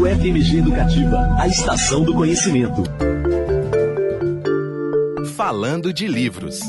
Rádio FMG Educativa, a estação do conhecimento. Falando de livros.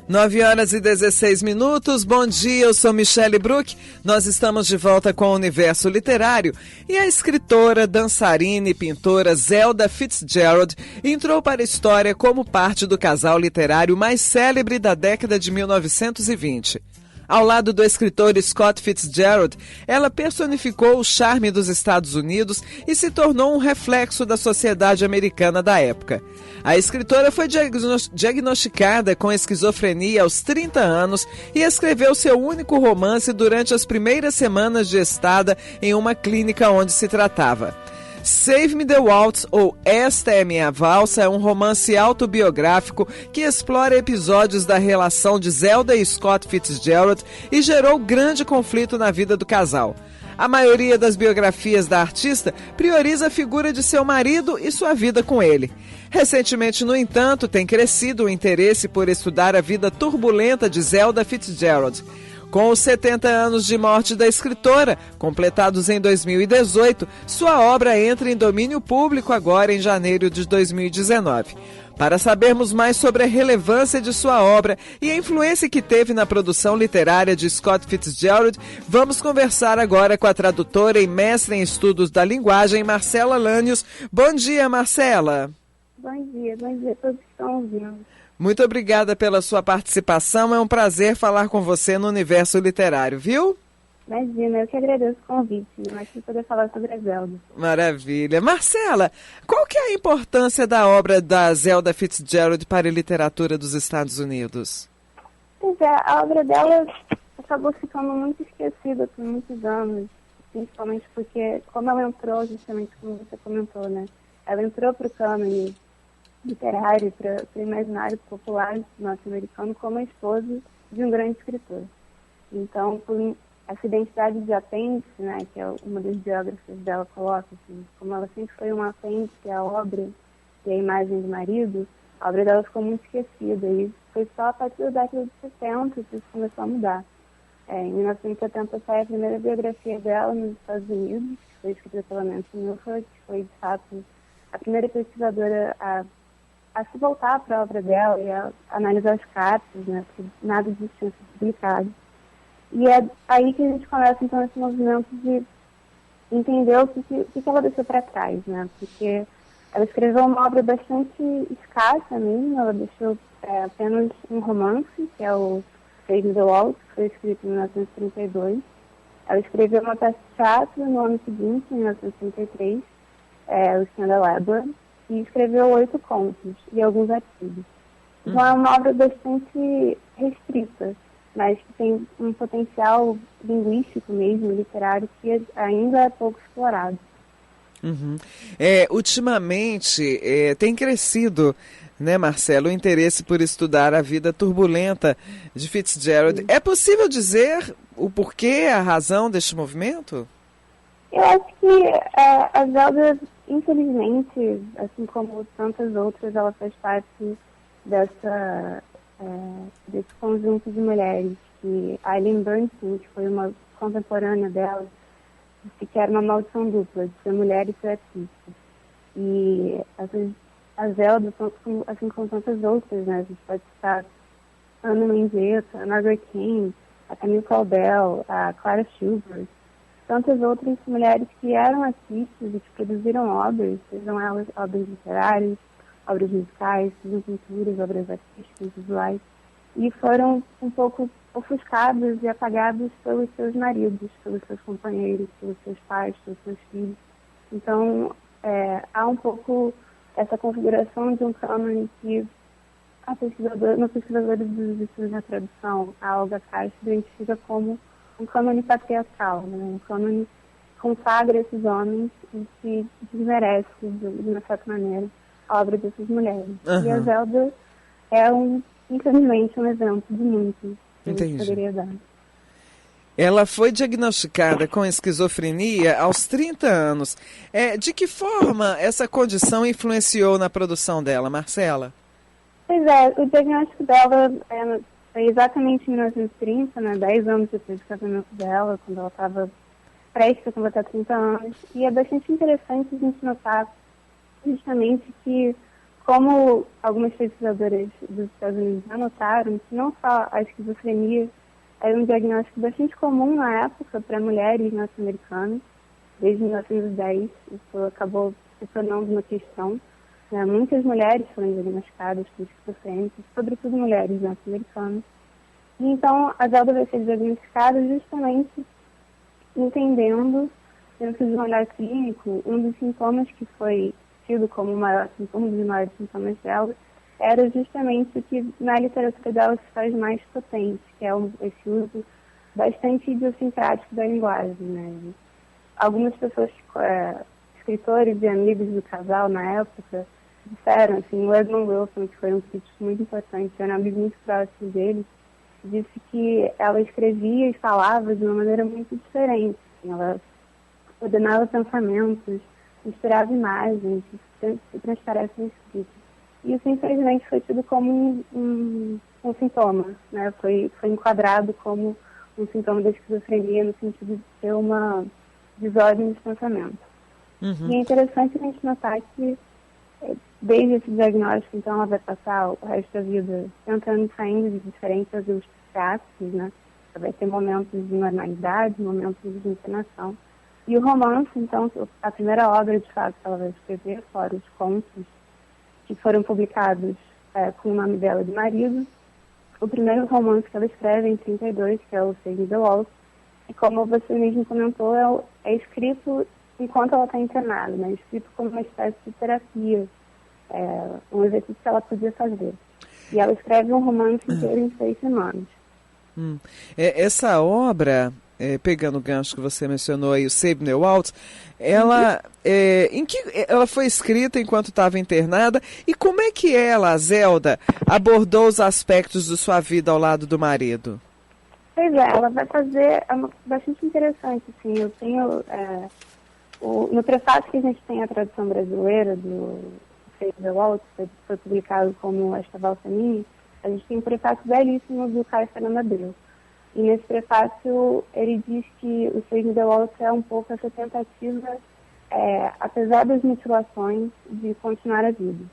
Nove horas e 16 minutos. Bom dia, eu sou Michele Bruck. Nós estamos de volta com o Universo Literário e a escritora, dançarina e pintora Zelda Fitzgerald entrou para a história como parte do casal literário mais célebre da década de 1920. Ao lado do escritor Scott Fitzgerald, ela personificou o charme dos Estados Unidos e se tornou um reflexo da sociedade americana da época. A escritora foi diagnosticada com esquizofrenia aos 30 anos e escreveu seu único romance durante as primeiras semanas de estada em uma clínica onde se tratava. Save Me the Waltz, ou Esta é Minha Valsa, é um romance autobiográfico que explora episódios da relação de Zelda e Scott Fitzgerald e gerou grande conflito na vida do casal. A maioria das biografias da artista prioriza a figura de seu marido e sua vida com ele. Recentemente, no entanto, tem crescido o interesse por estudar a vida turbulenta de Zelda Fitzgerald. Com os 70 anos de morte da escritora, completados em 2018, sua obra entra em domínio público agora em janeiro de 2019. Para sabermos mais sobre a relevância de sua obra e a influência que teve na produção literária de Scott Fitzgerald, vamos conversar agora com a tradutora e mestre em estudos da linguagem, Marcela Lanius. Bom dia, Marcela. Bom dia a todos que estão ouvindo. Muito obrigada pela sua participação, é um prazer falar com você no Universo Literário, viu? Imagina, eu que agradeço o convite, mas para poder falar sobre a Zelda. Maravilha. Marcela, qual que é a importância da obra da Zelda Fitzgerald para a literatura dos Estados Unidos? Pois é, a obra dela acabou ficando muito esquecida por muitos anos, principalmente porque, como ela entrou, justamente como você comentou, né? Ela entrou para o cânone literário, para o imaginário popular norte-americano como a esposa de um grande escritor. Então, por essa identidade de apêndice, né, que é uma das biógrafas dela coloca, assim, como ela sempre foi um apêndice à obra e à imagem do marido, a obra dela ficou muito esquecida. E foi só a partir da década de 70 que isso começou a mudar. Em 1970 sai a primeira biografia dela nos Estados Unidos, que foi escrita pela Nancy Milford, que foi, de fato, a primeira pesquisadora a se voltar para a obra dela e a analisar os cartas, né, porque nada disso tinha sido publicado. E é aí que a gente começa, então, esse movimento de entender o que ela deixou para trás, né, porque ela escreveu uma obra bastante escassa mesmo, ela deixou apenas um romance, que é o Save Me the Waltz, que foi escrito em 1932. Ela escreveu uma peça de teatro no ano seguinte, em 1933, o Scandalabra, e escreveu 8 contos e alguns artigos. Então é uma obra bastante restrita, mas que tem um potencial linguístico mesmo, literário, que ainda é pouco explorado. Uhum. Ultimamente tem crescido, né, Marcelo, o interesse por estudar a vida turbulenta de Fitzgerald. Sim. É possível dizer o porquê, a razão deste movimento? Eu acho que a Zelda, infelizmente, assim como tantas outras, ela faz parte desse conjunto de mulheres que a Eileen Bernstein, que foi uma contemporânea dela, disse que era uma maldição dupla, de ser mulher e ser artista. E a Zelda, assim como tantas outras, né? A gente pode citar a Anna Menzetta, a Margaret King, a Camille Claudel, a Clara Schubert, tantas outras mulheres que eram artistas e que produziram obras, sejam elas obras literárias, obras musicais, sejam pinturas, obras artísticas, visuais, e foram um pouco ofuscadas e apagadas pelos seus maridos, pelos seus companheiros, pelos seus pais, pelos seus filhos. Então, há um pouco essa configuração de um cânone que uma pesquisadora dos estudos da tradução, a Olga Castro, identifica como um cânone patriarcal, né? Um cânone que consagra esses homens e que desmerece, de uma certa maneira, a obra dessas mulheres. Uhum. E a Zelda é, infelizmente, um exemplo de muitos que a gente poderia dar. Ela foi diagnosticada com esquizofrenia aos 30 anos. De que forma essa condição influenciou na produção dela, Marcela? Pois é, o diagnóstico dela foi exatamente em 1930, né, 10 anos depois do casamento dela, quando ela estava prestes a completar 30 anos. E é bastante interessante a gente notar justamente que, como algumas pesquisadoras dos Estados Unidos já notaram, que não só a esquizofrenia era um diagnóstico bastante comum na época para mulheres norte-americanas, desde 1910, isso acabou se tornando uma questão. Né? Muitas mulheres foram diagnosticadas com esquizofrenia, sobretudo mulheres norte-americanas. E então, a Zelda vai ser diagnosticada justamente entendendo, dentro de um olhar clínico, um dos sintomas que foi tido como o maior sintoma, um dos maiores sintomas dela, era justamente o que na literatura dela se faz mais potente, que é esse uso bastante idiosincrático da linguagem. Né? Algumas pessoas, escritores e amigos do casal na época, disseram, assim, o Edmund Wilson, que foi um crítico muito importante, era um amigo muito próximo dele, disse que ela escrevia e falava de uma maneira muito diferente. Assim, ela ordenava pensamentos, misturava imagens, se transparece na escrita. E isso, infelizmente, foi tido como um sintoma, né? Foi enquadrado como um sintoma da esquizofrenia no sentido de ser uma desordem de pensamento. Uhum. E é interessante a gente notar que, desde esse diagnóstico, então, ela vai passar o resto da vida tentando e saindo de diferentes ajustes psiquiátricos, né? Ela vai ter momentos de normalidade, momentos de internação. E o romance, então, a primeira obra, de fato, que ela vai escrever, fora os contos, que foram publicados com o nome dela de marido. O primeiro romance que ela escreve em 32, que é o Save the Waltz, e como você mesmo comentou, é escrito enquanto ela está internada, né? Escrito como uma espécie de terapia, um exercício que ela podia fazer. E ela escreve um romance inteiro em 6 semanas. Essa obra, pegando o gancho que você mencionou aí, o Save the Waltz, ela foi escrita enquanto estava internada, e como é que ela, a Zelda, abordou os aspectos de sua vida ao lado do marido? Pois é, ela vai fazer, bastante interessante, assim, eu tenho, no prefácio que a gente tem a tradução brasileira do Save the Waltz, que foi publicado como Esta Valsa Minha, a gente tem um prefácio belíssimo do Caio Fernando Abreu. E nesse prefácio ele diz que o Save the Waltz é um pouco essa tentativa, apesar das mutilações, de continuar a vida.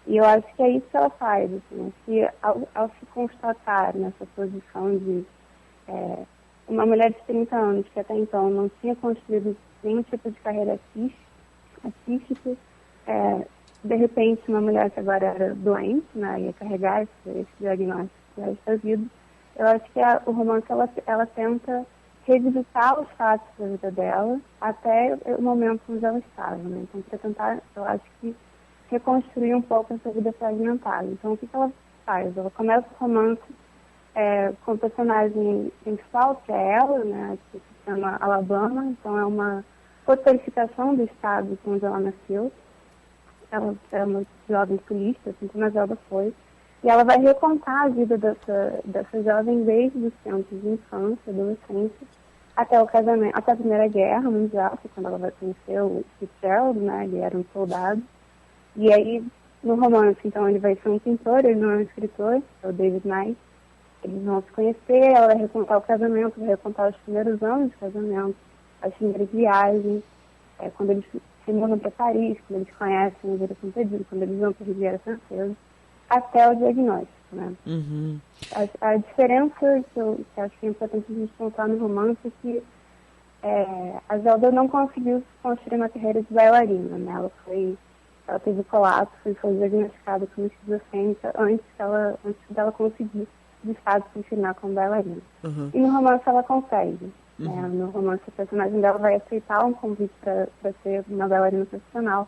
E eu acho que é isso que ela faz, assim, que ao se constatar nessa posição de uma mulher de 30 anos que até então não tinha construído nenhum tipo de carreira artística, de repente uma mulher que agora era doente, né, ia carregar esse diagnóstico pro resto da vida. Eu acho que o romance ela tenta revisitar os fatos da vida dela até o momento onde ela estava, né? Então, para tentar, eu acho que reconstruir um pouco essa vida fragmentada. Então, o que ela faz? Ela começa o romance com o personagem principal, que é ela, né, que se chama Alabama. Então, é uma fotografikação do estado onde ela nasceu. Ela é uma jovem polícia, assim como a Zelda foi. E ela vai recontar a vida dessa jovem desde os tempos de infância, adolescência, até o casamento, até a Primeira Guerra Mundial, que é quando ela vai conhecer o Fitzgerald, né, ele era um soldado. E aí, no romance, então, ele vai ser um pintor, ele não é um escritor, é o David Knight. Eles vão se conhecer, ela vai recontar o casamento, vai recontar os primeiros anos de casamento, as primeiras viagens, quando eles se mudam para Paris, quando eles conhecem a Geração Perdida, quando eles vão para a Riviera Francesa, até o diagnóstico, né? Uhum. A diferença que eu acho que é importante a gente contar no romance é que a Zelda não conseguiu construir uma carreira de bailarina, né? Ela teve colapso e foi diagnosticada como esquizofrênica antes dela conseguir, de fato, se ensinar como bailarina. Uhum. E no romance ela consegue. Uhum. No romance a personagem dela vai aceitar um convite para ser uma bailarina profissional.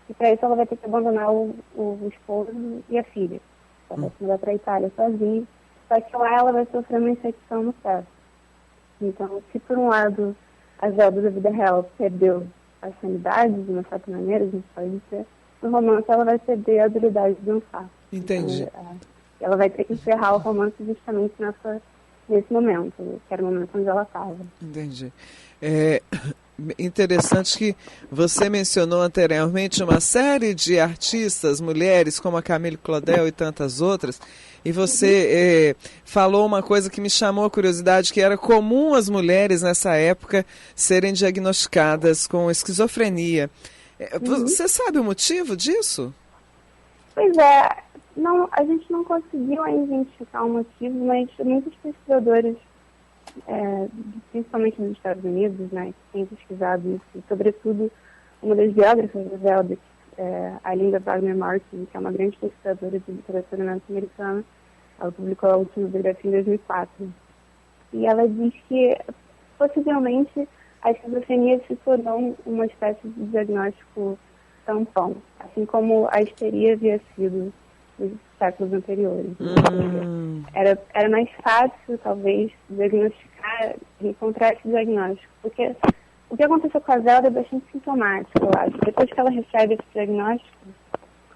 E para isso ela vai ter que abandonar o esposo e a filha. Ela vai se mudar para a Itália sozinha. Só que lá ela vai sofrer uma infecção no cérebro. Então, se por um lado a Zelda da vida real perdeu a sanidade, de uma certa maneira, a gente pode dizer, no romance ela vai perder a habilidade de dançar. Entendi. Então, ela vai ter que encerrar o romance justamente nesse momento, que era o momento onde ela estava. Entendi. É interessante que você mencionou anteriormente uma série de artistas, mulheres, como a Camille Claudel e tantas outras, e você falou uma coisa que me chamou a curiosidade, que era comum as mulheres nessa época serem diagnosticadas com esquizofrenia. Você sabe o motivo disso? Pois é, não, a gente não conseguiu ainda identificar o motivo, mas muitos pesquisadores, principalmente nos Estados Unidos, né, que têm pesquisado isso, e sobretudo uma das biógrafas da Zelda, a Linda Wagner Martin, que é uma grande pesquisadora de literatura norte-americana, ela publicou a última biografia em 2004. E ela diz que, possivelmente, a esquizofrenia se tornou uma espécie de diagnóstico tampão, assim como a histeria havia sido nos séculos anteriores. Era mais fácil, talvez, diagnosticar, encontrar esse diagnóstico, porque o que aconteceu com a Zelda é bastante sintomático, eu acho. Depois que ela recebe esse diagnóstico,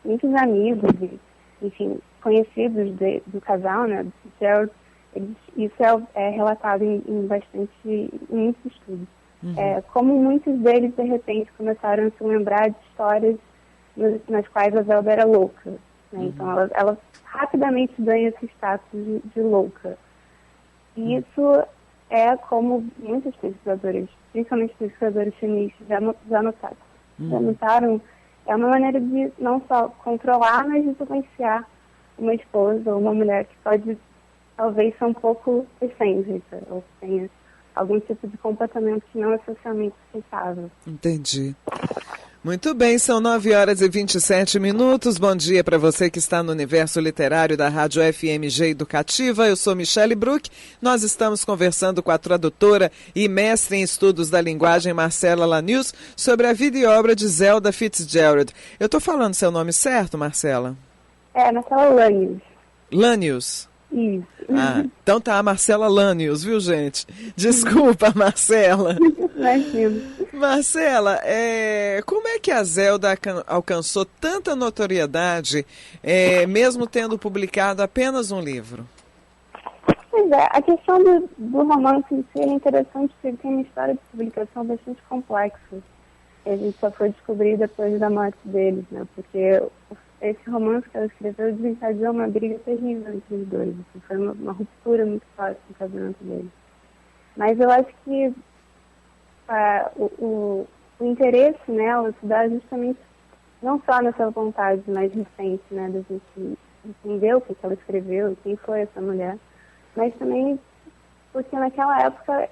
muitos amigos e, enfim, conhecidos do casal, né, do Gerald, isso é relatado em muitos estudos. Como muitos deles, de repente, começaram a se lembrar de histórias nas quais a Zelda era louca. Né? Então, ela rapidamente ganha esse status de louca. E isso é como muitos pesquisadores, principalmente pesquisadores feministas, já notaram, é uma maneira de não só controlar, mas de influenciar uma esposa ou uma mulher que pode, talvez, ser um pouco excêntrica, ou que tenha algum tipo de comportamento que não é socialmente aceitável. Entendi. Muito bem, são 9h27. Bom dia para você que está no universo literário da Rádio FMG Educativa. Eu sou Michele Bruck. Nós estamos conversando com a tradutora e mestre em estudos da linguagem Marcela Lanius sobre a vida e obra de Zelda Fitzgerald. Eu estou falando seu nome certo, Marcela? Marcela Lanius. Lanius? Isso. Então tá, a Marcela Lanius, viu, gente? Desculpa, Marcela. Imagino. Marcela, como é que a Zelda alcançou tanta notoriedade, mesmo tendo publicado apenas um livro? Pois é, a questão do romance em si é interessante porque ele tem uma história de publicação bastante complexa. E a gente só foi descobrir depois da morte deles, né? Porque esse romance que ela escreveu desencadeou uma briga terrível entre os dois. Foi uma ruptura muito forte no casamento deles. Mas eu acho que o interesse nela se dá justamente não só nessa vontade mais recente, né, da gente entender o que ela escreveu e quem foi essa mulher, mas também porque naquela época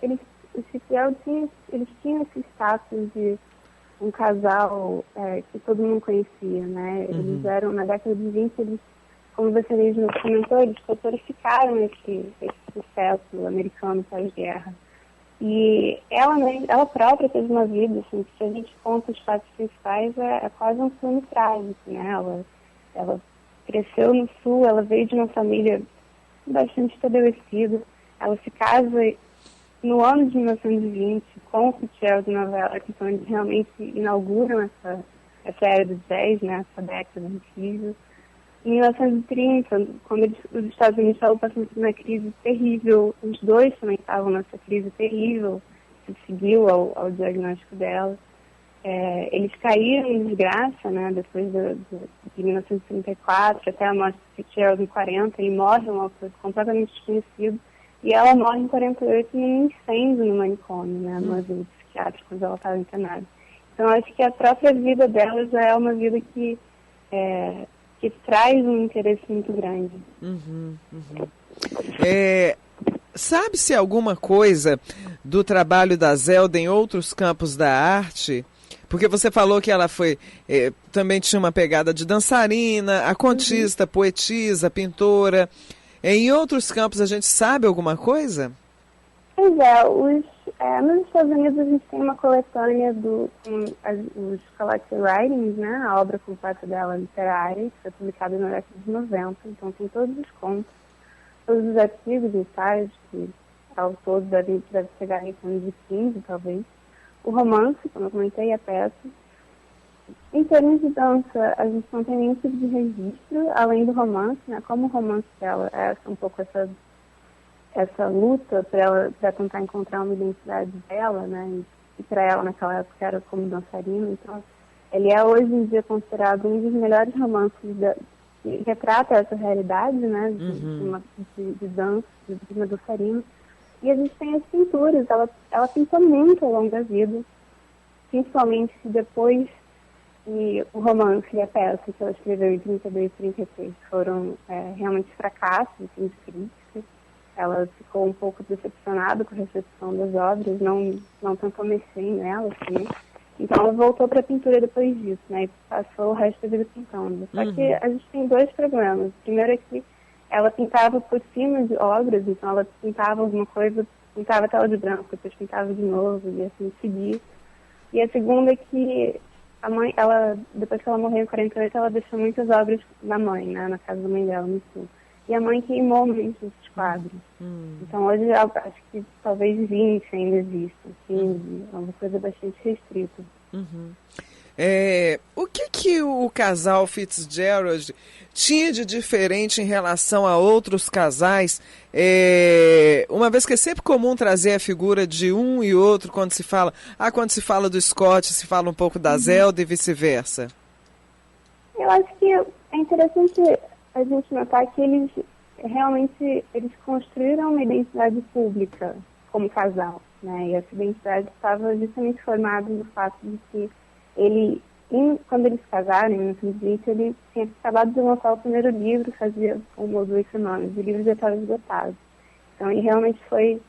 os Fitzgerald tinham esse status de um casal que todo mundo conhecia, né? Eles eram, na década de 20, como você mesmo comentou, eles personificaram esse sucesso americano pós-guerra. E ela própria teve uma vida, assim, que se a gente conta os fatos principais, é quase um filme trágico, né? Ela cresceu no Sul, ela veio de uma família bastante estabelecida, ela se casa no ano de 1920 com o Fitzgerald de Nova York, então eles realmente inauguram essa era do jazz, né? Essa década incrível. Em 1930, quando os Estados Unidos estavam passando por uma crise terrível, os dois também estavam nessa crise terrível, que seguiu ao diagnóstico dela. Eles caíram em desgraça, né, depois de 1934, até a morte do Fitzgerald em 40, ele morre um autor completamente desconhecido, e ela morre em 48 num incêndio no manicômio, né, no asilo psiquiátrico, quando ela estava internada. Então, acho que a própria vida dela já é uma vida que traz um interesse muito grande. Sabe-se alguma coisa do trabalho da Zelda em outros campos da arte? Porque você falou que ela também tinha uma pegada de dançarina, a contista, poetisa, pintora. Em outros campos a gente sabe alguma coisa? Pois nos Estados Unidos a gente tem uma coletânea os Collected Writings, né, a obra completa dela literária, que foi publicada na década de 90, então tem todos os contos, todos os artigos, ensaios, que ao todo deve chegar em torno de 15, talvez. O romance, como eu comentei, a peça. Em termos de dança, a gente não tem nenhum tipo de registro, além do romance, né, como o romance dela é um pouco essa essa luta para tentar encontrar uma identidade dela, né? E para ela naquela época era como dançarina. Então, ele é hoje em dia considerado um dos melhores romances que retrata essa realidade, né? De dança, de uma dançarina. E a gente tem as pinturas. Ela pintou muito ao longo da vida, principalmente depois que o romance e a peça que ela escreveu em 32 e 33 foram realmente fracassos assim, de crítica. Ela ficou um pouco decepcionada com a recepção das obras, não tentou mexer nelas, assim. Então ela voltou para a pintura depois disso, né? E passou o resto da vida pintando. Só que a gente tem dois problemas. O primeiro é que ela pintava por cima de obras, então ela pintava alguma coisa, pintava a tela de branco, depois pintava de novo, e assim seguia. E a segunda é que a mãe, depois que ela morreu em 48, ela deixou muitas obras na mãe, né? Na casa da mãe dela, no sul. E a mãe queimou muito esses quadros. Então hoje eu acho que talvez 20 ainda existam, 15, é uma coisa bastante restrita. O que o casal Fitzgerald tinha de diferente em relação a outros casais, uma vez que é sempre comum trazer a figura de um e outro quando se fala do Scott, se fala um pouco da Zelda e vice-versa? Eu acho que é interessante a gente notar que eles construíram uma identidade pública como casal, né? E essa identidade estava justamente formada no fato de que quando eles se casaram, em 1920, ele tinha acabado de lançar o primeiro livro, fazia 1 ou 2 semanas, o livro já estava esgotado. Então ele realmente foi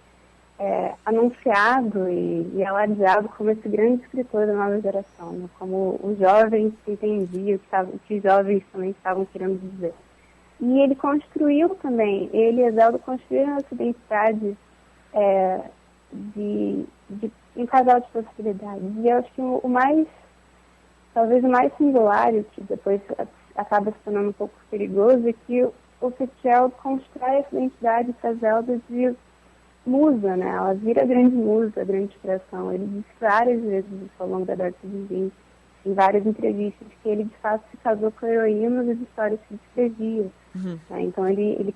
anunciado e alardeado como esse grande escritor da nova geração, né? Como os jovens entendiam o que os jovens também estavam querendo dizer. E ele construiu também, ele e a Zelda construíram essa identidade de um casal de possibilidades. E eu acho que talvez o mais singular, e que depois acaba se tornando um pouco perigoso, é que o Fitzgerald constrói essa identidade para a Zelda de musa, né? Ela vira a grande musa, a grande inspiração. Ele disse várias vezes ao longo da década de 20, em várias entrevistas, que ele de fato se casou com a heroína das histórias que ele escrevia. Né? Então ele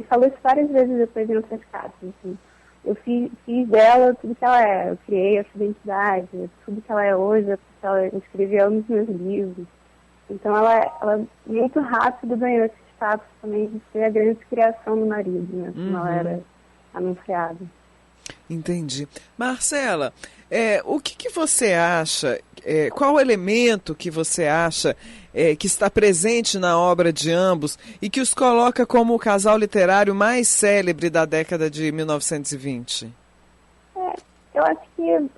falou isso várias vezes depois em outras cartas. Assim. Eu fiz dela tudo que ela é, eu criei essa identidade, tudo que ela é hoje, é porque ela escreveu nos meus livros. Então ela muito rápido ganhou esse status também de ser a grande criação do marido, né? Como ela era anunciada. Entendi. Marcela, o que você acha, qual o elemento que você acha que está presente na obra de ambos e que os coloca como o casal literário mais célebre da década de 1920? Eu acho que,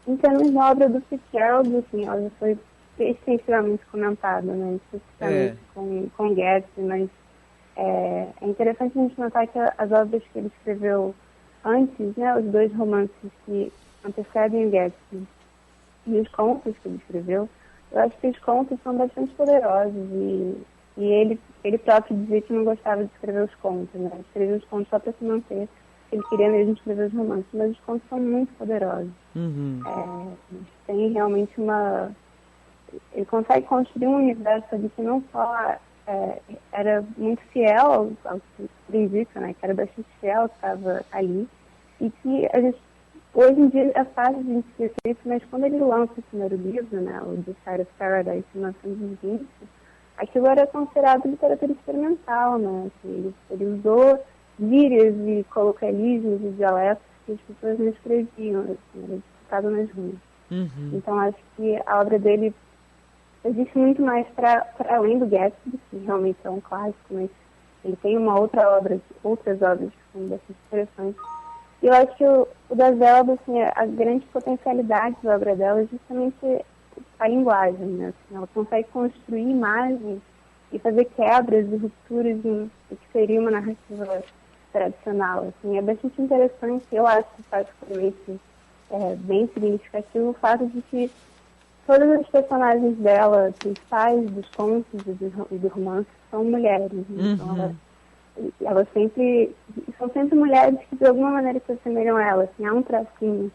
em termos de obra do Fitzgerald, assim, ela já foi extensivamente comentada, né? Especificamente com Gatsby, mas é interessante a gente notar que as obras que ele escreveu antes, né, os 2 romances que antecedem o Gatsby e os contos que ele escreveu, eu acho que os contos são bastante poderosos e ele próprio dizia que não gostava de escrever os contos, né? Ele escrevia os contos só para se manter, ele queria mesmo escrever os romances, mas os contos são muito poderosos. Tem realmente ele consegue construir um universo ali que não só era muito fiel ao que indica, né? Que era bastante fiel ao que estava ali e que a gente hoje em dia é fácil de esquecer isso, mas quando ele lança o primeiro livro, né, o The Side of Paradise, em 1920, aquilo era considerado literatura experimental, né? Assim, ele usou gírias e colocalismos e dialetos que as pessoas não escreviam, assim, era disputado nas ruas. Então acho que a obra dele existe muito mais para além do Gatsby, que realmente é um clássico, mas ele tem outras obras que são bastante interessantes. E eu acho que o da Zelda, assim, a grande potencialidade da obra dela é justamente a linguagem, né? Assim, ela consegue construir imagens e fazer quebras e rupturas em o que seria uma narrativa tradicional. Assim, é bastante interessante, eu acho particularmente bem significativo o fato de que todas as personagens dela, principais dos contos e do romance, são mulheres. Então elas são sempre mulheres que de alguma maneira se assemelham a ela, assim, há um tracinho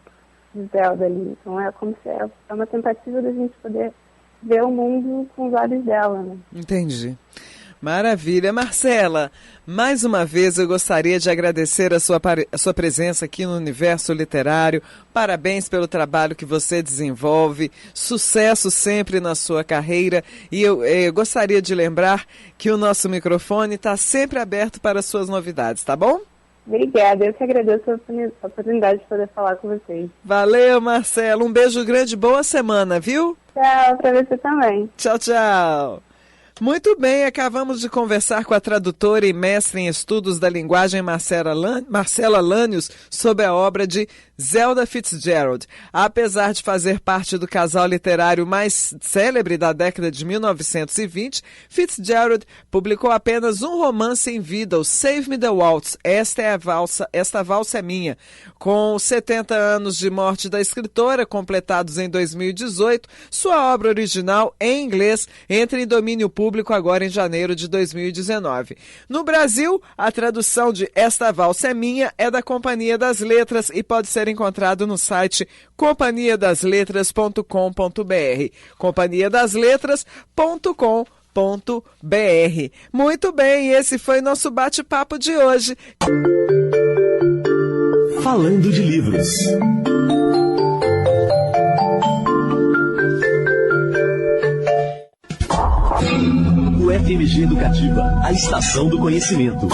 de Zelda ali. Então é como se é uma tentativa da gente poder ver o mundo com os olhos dela, né? Entendi. Maravilha. Marcela, mais uma vez eu gostaria de agradecer a sua presença aqui no Universo Literário. Parabéns pelo trabalho que você desenvolve. Sucesso sempre na sua carreira. E eu gostaria de lembrar que o nosso microfone está sempre aberto para as suas novidades, tá bom? Obrigada, eu que agradeço a oportunidade de poder falar com vocês. Valeu, Marcela. Um beijo grande, boa semana, viu? Tchau, para você também. Tchau, tchau. Muito bem, acabamos de conversar com a tradutora e mestre em estudos da linguagem Marcela Lanius sobre a obra de Zelda Fitzgerald. Apesar de fazer parte do casal literário mais célebre da década de 1920, Fitzgerald publicou apenas um romance em vida, o Save Me the Waltz, Esta Valsa é Minha. Com 70 anos de morte da escritora, completados em 2018, sua obra original, em inglês, entra em domínio público agora em janeiro de 2019. No Brasil, a tradução de Esta Valsa é Minha é da Companhia das Letras e pode ser encontrado no site companhiadasletras.com.br. companhiadasletras.com.br. Muito bem, esse foi nosso bate-papo de hoje. Falando de livros. O FMG Educativa, a estação do conhecimento.